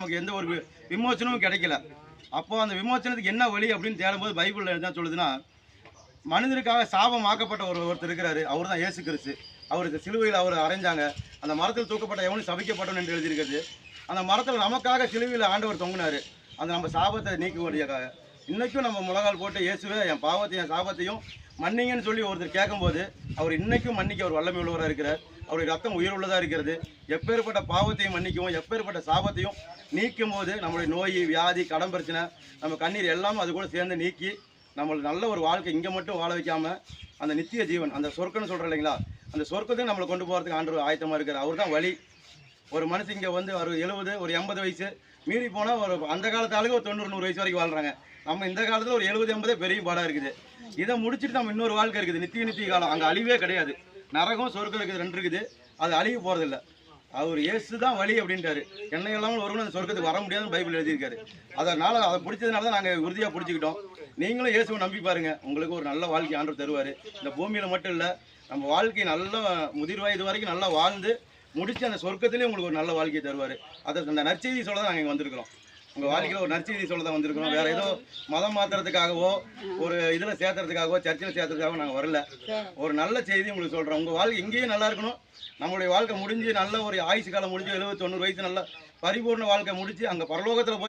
நமக்கு எந்த ஒரு விமோசனமும் கிடைக்கல. அப்போ அந்த விமோசனத்துக்கு என்ன வழி அப்படின்னு தேடும்போது பைபிள்ல என்ன சொல்லுதுன்னா, மனிதனுக்காக சாபம் ஆக்கப்பட்ட ஒருத்தர் இருக்கிறாரு. அவர் தான் இயேசு கிறிஸ்து. அவருக்கு சிலுவையில் அவர் அறைஞ்சாங்க. அந்த மரத்தில் தூக்கப்பட்ட எவனும் சபிக்கப்பட்டவன் என்று எழுதியிருக்கிறது. அந்த மரத்தில் நமக்காக சிலுவையில் ஆண்டவர் தொங்கினாரு. அந்த நம்ம சாபத்தை நீக்கும்படியாக. இன்னைக்கும் நம்ம முழங்கால் போட்டு இயேசுவே என் பாவத்தையும் என் சாபத்தையும் மன்னிங்கன்னு சொல்லி ஒருத்தர் கேட்கும்போது அவர் இன்னைக்கும் மன்னிக்க அவர் வல்லமை உள்ளவராக இருக்கிறார். அவருடைய ரத்தம் உயிர் உள்ளதாக இருக்கிறது. எப்பேற்பட்ட பாவத்தையும் மன்னிக்கவும் எப்பேற்பட்ட சாபத்தையும் நீக்கும் போது நம்மளுடைய நோய் வியாதி கடன் பிரச்சனை நம்ம கண்ணீர் எல்லாமே அது கூட சேர்ந்து நீக்கி நம்மளுக்கு நல்ல ஒரு வாழ்க்கை இங்கே மட்டும் வாழ வைக்காம அந்த நித்திய ஜீவன் அந்த சொர்க்கம்னு சொல்கிறோம் இல்லைங்களா, அந்த சொர்க்கத்தையும் நம்மளை கொண்டு போகிறதுக்கு ஆண்டவர் ஆயத்தமாக இருக்கார். அவர் தான் வழி. ஒரு மனுஷன் இங்கே வந்து ஒரு 70 ஒரு 80 வயசு மீறி போனால் ஒரு அந்த காலத்து ஆளுக்கு ஒரு 90 100 வயசு வரைக்கும் வாழ்கிறாங்க. நம்ம இந்த காலத்தில் ஒரு 70 80 பெரிய பாடாக இருக்குது. இதை முடிச்சுட்டு நம்ம இன்னொரு வாழ்க்கை இருக்குது, நித்திய காலம். அங்கே அழிவே கிடையாது. நரகம் சொர்க்கம் இருக்குது, 2 இருக்குது. அது அழிவு போகிறதில்ல. அவர் இயேசு தான் வழி அப்படின்ட்டாரு. என்னை இல்லாமல் ஒருவனும் அந்த சொர்க்கத்துக்கு வர முடியாதுன்னு பைபிள் எழுதியிருக்காரு. அதனால் அதை பிடிச்சதுனால தான் நாங்கள் உறுதியாக பிடிச்சிக்கிட்டோம். நீங்களும் இயேசுவை நம்பி பாருங்க, உங்களுக்கு ஒரு நல்ல வாழ்க்கை ஆண்டவர் தருவார். இந்த பூமியில் மட்டும் இல்லை, நம்ம வாழ்க்கை நல்ல முதிர் வயது வரைக்கும் நல்லா வாழ்ந்து முடிச்சு அந்த சொர்க்கத்திலேயே உங்களுக்கு ஒரு நல்ல வாழ்க்கையை தருவார். அதை அந்த நற்செய்தி சொல்ல தான் நாங்கள் இங்கே வந்திருக்கிறோம். உங்கள் வாழ்க்கையில் ஒரு நற்செய்தி சொல்ல தான் வந்திருக்கிறோம். வேறு ஏதோ மதம் மாற்றுறதுக்காகவோ ஒரு இதில் சேர்த்துறதுக்காகவோ சர்ச்சில் சேர்த்துறதுக்காகவோ நாங்கள் வரல. ஒரு நல்ல செய்தி உங்களுக்கு சொல்கிறோம். உங்கள் வாழ்க்கை இங்கேயும் நல்லா இருக்கணும். நம்மளுடைய வாழ்க்கை முடிஞ்சு நல்ல ஒரு ஆயுசு காலம் முடிஞ்சு 70 90 வயசு நல்ல பரிபூர்ண வாழ்க்கை முடிச்சு அங்கே பரலோகத்தில்